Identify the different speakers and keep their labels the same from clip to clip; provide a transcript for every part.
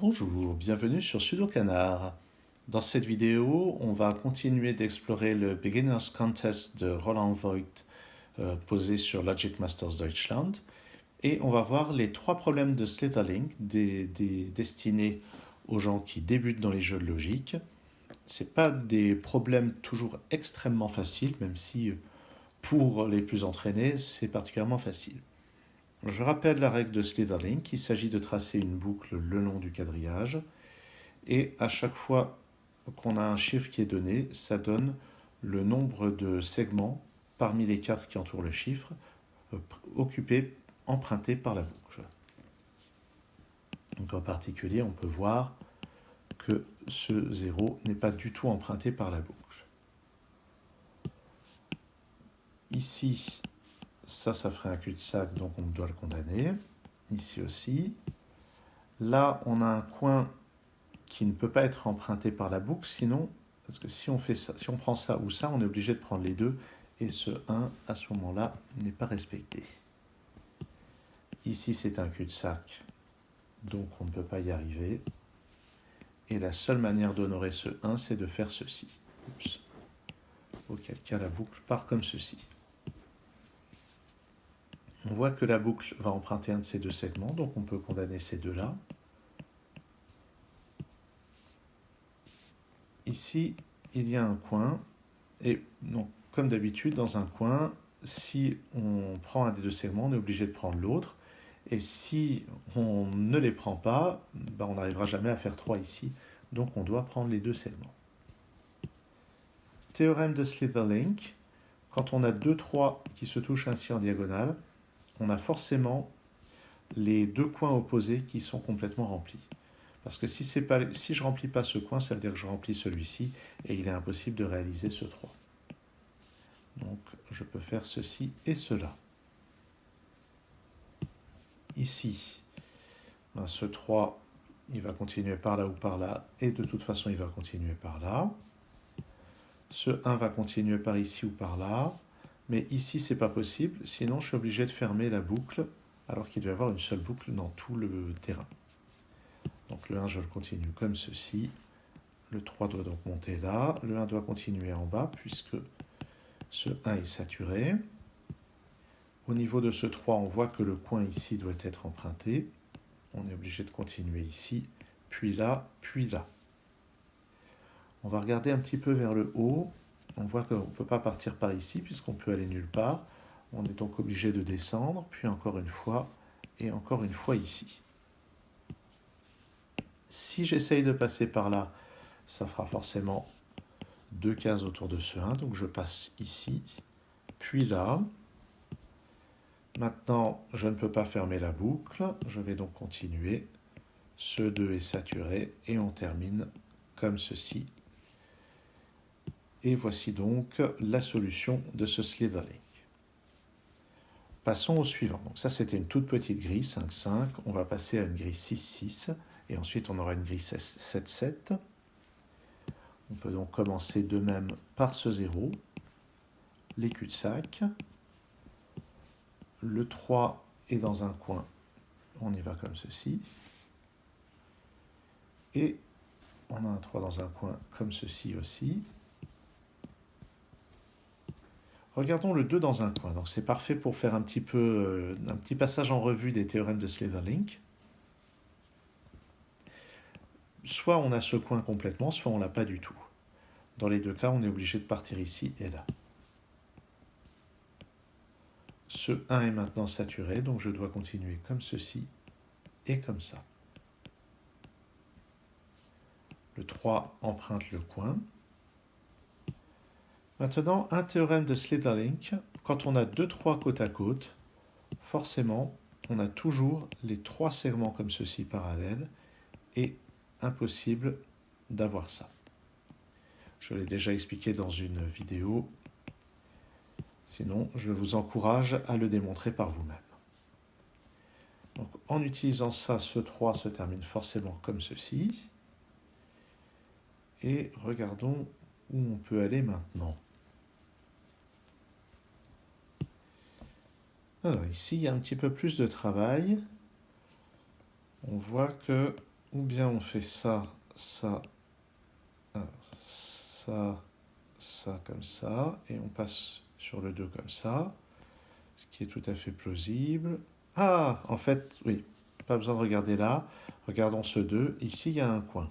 Speaker 1: Bonjour, bienvenue sur Sudocanard. Dans cette vidéo, on va continuer d'explorer le Beginner's Contest de Roland Voigt posé sur Logic Masters Deutschland. Et on va voir les 3 problèmes de Slitherlink destinés aux gens qui débutent dans les jeux de logique. Ce n'est pas des problèmes toujours extrêmement faciles, même si pour les plus entraînés, c'est particulièrement facile. Je rappelle la règle de Slitherlink. Il s'agit de tracer une boucle le long du quadrillage. Et à chaque fois qu'on a un chiffre qui est donné, ça donne le nombre de segments parmi les 4 qui entourent le chiffre empruntés par la boucle. Donc en particulier, on peut voir que ce 0 n'est pas du tout emprunté par la boucle. Ici, ça ferait un cul-de-sac, donc on doit le condamner. Ici aussi. Là, on a un coin qui ne peut pas être emprunté par la boucle, sinon, parce que si on fait ça, si on prend ça ou ça, on est obligé de prendre les deux, et ce 1, à ce moment-là, n'est pas respecté. Ici, c'est un cul-de-sac, donc on ne peut pas y arriver. Et la seule manière d'honorer ce 1, c'est de faire ceci. Oups. Auquel cas, la boucle part comme ceci. On voit que la boucle va emprunter un de ces deux segments, donc on peut condamner ces deux-là. Ici, il y a un coin, et donc, comme d'habitude, dans un coin, si on prend un des deux segments, on est obligé de prendre l'autre, et si on ne les prend pas, on n'arrivera jamais à faire 3 ici, donc on doit prendre les deux segments. Théorème de Slitherlink, quand on a 2 3 qui se touchent ainsi en diagonale, on a forcément les deux coins opposés qui sont complètement remplis. Parce que si je ne remplis pas ce coin, ça veut dire que je remplis celui-ci, et il est impossible de réaliser ce 3. Donc je peux faire ceci et cela. Ici, ce 3, il va continuer par là ou par là, et de toute façon il va continuer par là. Ce 1 va continuer par ici ou par là, mais ici c'est pas possible, sinon je suis obligé de fermer la boucle, alors qu'il doit y avoir une seule boucle dans tout le terrain. Donc le 1, je le continue comme ceci. Le 3 doit donc monter là. Le 1 doit continuer en bas, puisque ce 1 est saturé. Au niveau de ce 3, on voit que le coin ici doit être emprunté. On est obligé de continuer ici, puis là, puis là. On va regarder un petit peu vers le haut. On voit qu'on ne peut pas partir par ici, puisqu'on peut aller nulle part. On est donc obligé de descendre, puis encore une fois, et encore une fois ici. Si j'essaye de passer par là, ça fera forcément 2 cases autour de ce 1. Donc je passe ici, puis là. Maintenant, je ne peux pas fermer la boucle. Je vais donc continuer. Ce 2 est saturé et on termine comme ceci. Et voici donc la solution de ce Slitherlink. Passons au suivant. Donc ça, c'était une toute petite grille, 5-5. On va passer à une grille 6-6. Et ensuite, on aura une grille 7-7. On peut donc commencer de même par ce 0. Les cul-de-sac. Le 3 est dans un coin. On y va comme ceci. Et on a un 3 dans un coin comme ceci aussi. Regardons le 2 dans un coin. Donc c'est parfait pour faire un petit passage en revue des théorèmes de Slitherlink. Soit on a ce coin complètement, soit on ne l'a pas du tout. Dans les deux cas, on est obligé de partir ici et là. Ce 1 est maintenant saturé, donc je dois continuer comme ceci et comme ça. Le 3 emprunte le coin. Maintenant, un théorème de Slitherlink. Quand on a 2 3 côte à côte, forcément, on a toujours les 3 segments comme ceci parallèles et impossible d'avoir ça. Je l'ai déjà expliqué dans une vidéo. Sinon, je vous encourage à le démontrer par vous-même. Donc, en utilisant ça, ce 3 se termine forcément comme ceci. Et regardons où on peut aller maintenant. Alors ici, il y a un petit peu plus de travail. On voit que ou bien on fait ça, ça, ça, ça comme ça, et on passe sur le 2 comme ça, ce qui est tout à fait plausible. Ah, en fait, oui, pas besoin de regarder là. Regardons ce 2. Ici, il y a un coin.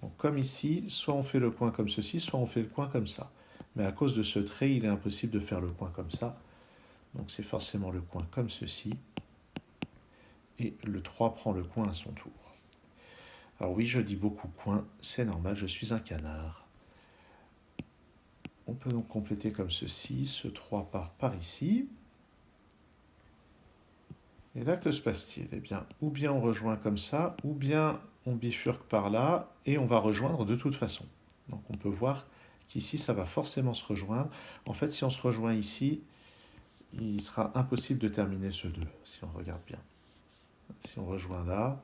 Speaker 1: Donc, comme ici, soit on fait le coin comme ceci, soit on fait le coin comme ça. Mais à cause de ce trait, il est impossible de faire le coin comme ça. Donc, c'est forcément le coin comme ceci. Et le 3 prend le coin à son tour. Alors oui, je dis beaucoup coin, c'est normal, je suis un canard. On peut donc compléter comme ceci. Ce 3 part par ici. Et là, que se passe-t-il? Eh bien, ou bien on rejoint comme ça, ou bien on bifurque par là, et on va rejoindre de toute façon. Donc on peut voir qu'ici, ça va forcément se rejoindre. En fait, si on se rejoint ici, il sera impossible de terminer ce 2, si on regarde bien. Si on rejoint là,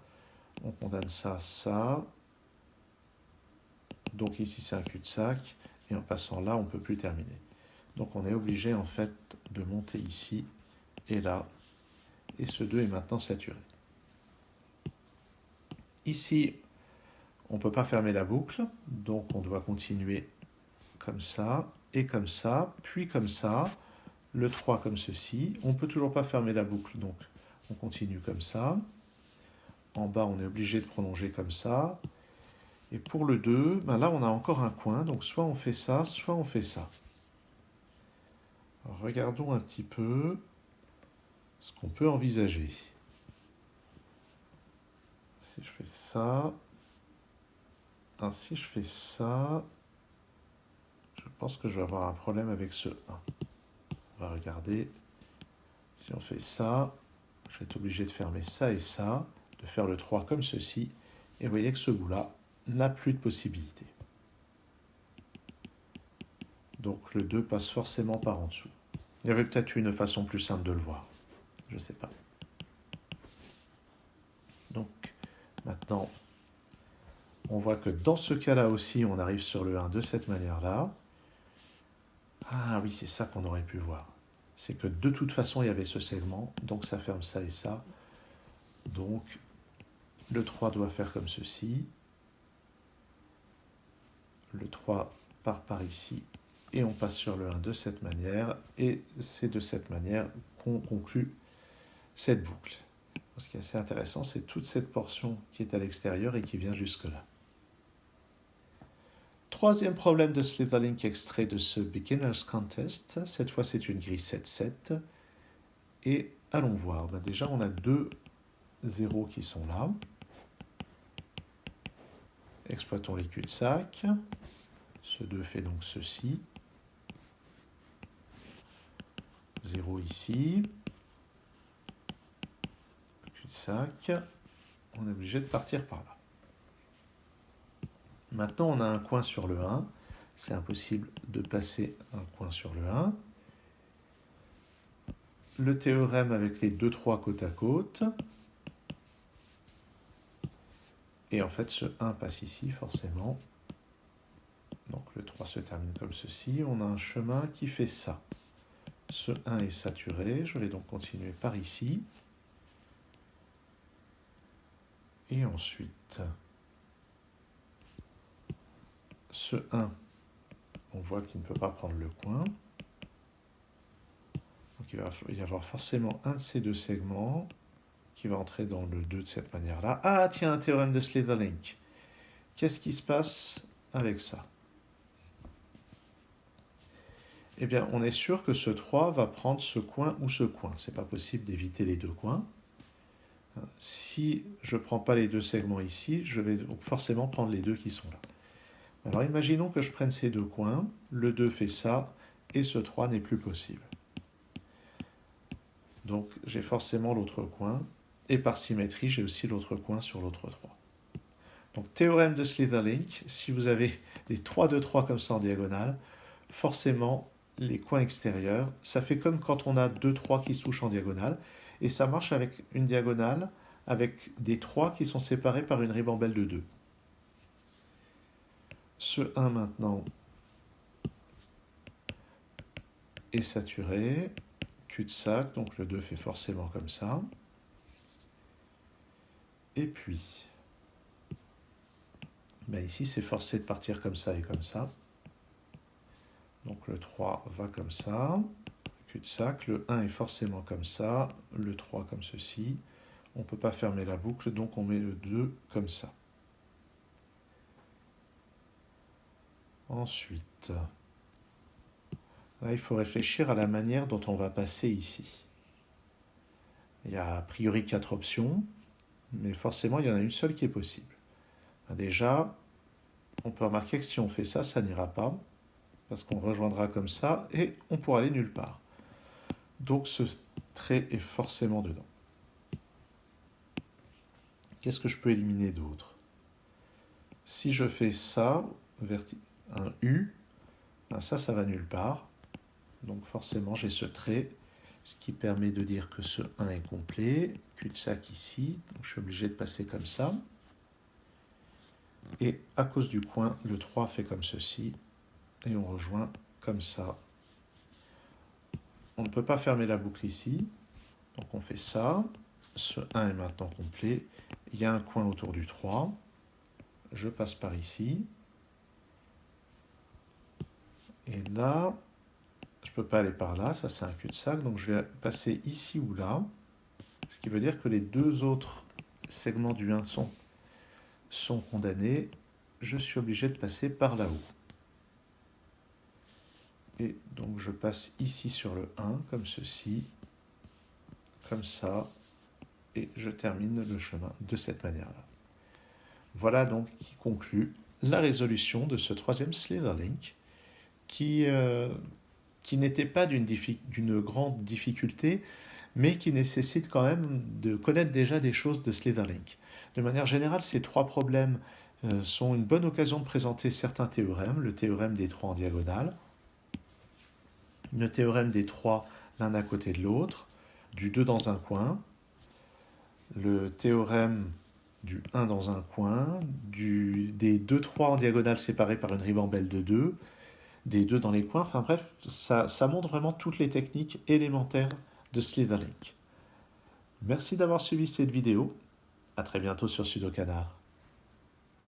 Speaker 1: on condamne ça, ça. Donc ici, c'est un cul-de-sac, et en passant là, on ne peut plus terminer. Donc on est obligé, en fait, de monter ici et là, et ce 2 est maintenant saturé. Ici, on ne peut pas fermer la boucle, donc on doit continuer comme ça, et comme ça, puis comme ça, le 3 comme ceci. On ne peut toujours pas fermer la boucle, donc on continue comme ça. En bas, on est obligé de prolonger comme ça. Et pour le 2, ben là, on a encore un coin, donc soit on fait ça, soit on fait ça. Alors, regardons un petit peu ce qu'on peut envisager. Si je fais ça... Alors, si je fais ça, je pense que je vais avoir un problème avec ce 1. On va regarder. Si on fait ça, je vais être obligé de fermer ça et ça, de faire le 3 comme ceci. Et vous voyez que ce bout-là n'a plus de possibilité. Donc le 2 passe forcément par en dessous. Il y avait peut-être une façon plus simple de le voir. Je ne sais pas. Donc maintenant, on voit que dans ce cas-là aussi, on arrive sur le 1 de cette manière-là. Ah oui, c'est ça qu'on aurait pu voir. C'est que de toute façon, il y avait ce segment, donc ça ferme ça et ça. Donc, le 3 doit faire comme ceci. Le 3 part par ici, et on passe sur le 1 de cette manière, et c'est de cette manière qu'on conclut cette boucle. Ce qui est assez intéressant, c'est toute cette portion qui est à l'extérieur et qui vient jusque-là. Troisième problème de Slitherlink extrait de ce Beginner's Contest. Cette fois, c'est une grille 7-7. Et allons voir. Ben déjà, on a 2 zéros qui sont là. Exploitons les cul-de-sac. Ce 2 fait donc ceci. 0 ici. Cul-de-sac. On est obligé de partir par là. Maintenant, on a un coin sur le 1. C'est impossible de passer un coin sur le 1. Le théorème avec les 2 3 côte à côte. Et en fait, ce 1 passe ici, forcément. Donc le 3 se termine comme ceci. On a un chemin qui fait ça. Ce 1 est saturé. Je vais donc continuer par ici. Et ensuite, ce 1, on voit qu'il ne peut pas prendre le coin. Donc il va y avoir forcément un de ces 2 segments qui va entrer dans le 2 de cette manière-là. Ah, tiens, un théorème de Slitherlink. Qu'est-ce qui se passe avec ça? Eh bien, on est sûr que ce 3 va prendre ce coin ou ce coin. Ce n'est pas possible d'éviter les 2 coins. Si je ne prends pas les 2 segments ici, je vais donc forcément prendre les 2 qui sont là. Alors, imaginons que je prenne ces 2 coins. Le 2 fait ça, et ce 3 n'est plus possible. Donc, j'ai forcément l'autre coin. Et par symétrie, j'ai aussi l'autre coin sur l'autre 3. Donc, théorème de Slitherlink, si vous avez des 3 de 3 comme ça en diagonale, forcément, les coins extérieurs, ça fait comme quand on a 2 3 qui se touchent en diagonale, et ça marche avec une diagonale, avec des 3 qui sont séparés par une ribambelle de 2. Ce 1 maintenant est saturé, cul-de-sac, donc le 2 fait forcément comme ça. Et puis, Ben ici, c'est forcé de partir comme ça et comme ça. Donc le 3 va comme ça, cul-de-sac. Le 1 est forcément comme ça, le 3 comme ceci. On ne peut pas fermer la boucle, donc on met le 2 comme ça. Ensuite, là, il faut réfléchir à la manière dont on va passer ici. Il y a a priori 4 options, mais forcément, il y en a une seule qui est possible. Déjà, on peut remarquer que si on fait ça, ça n'ira pas, parce qu'on rejoindra comme ça, et on pourra aller nulle part. Donc ce trait est forcément dedans. Qu'est-ce que je peux éliminer d'autre? Si je fais ça, un U, ben ça va nulle part. Donc forcément, j'ai ce trait, ce qui permet de dire que ce 1 est complet. Cul-de-sac ici, donc je suis obligé de passer comme ça. Et à cause du coin, le 3 fait comme ceci, et on rejoint comme ça. On ne peut pas fermer la boucle ici, donc on fait ça. Ce 1 est maintenant complet. Il y a un coin autour du 3. Je passe par ici. Et là, je ne peux pas aller par là, ça c'est un cul-de-sac, donc je vais passer ici ou là. Ce qui veut dire que les deux autres segments du 1 sont condamnés. Je suis obligé de passer par là-haut. Et donc je passe ici sur le 1, comme ceci, comme ça, et je termine le chemin de cette manière-là. Voilà donc qui conclut la résolution de ce troisième Sliderlink, qui n'était pas d'une grande difficulté, mais qui nécessite quand même de connaître déjà des choses de Sliderlink. De manière générale, ces trois problèmes sont une bonne occasion de présenter certains théorèmes, le théorème des trois en diagonale, le théorème des trois l'un à côté de l'autre, du 2 dans un coin, le théorème du 1 dans un coin, des 2 3 en diagonale séparés par une ribambelle de 2, des 2 dans les coins, enfin bref, ça montre vraiment toutes les techniques élémentaires de Sliderlink. Merci d'avoir suivi cette vidéo, à très bientôt sur Sudocanar.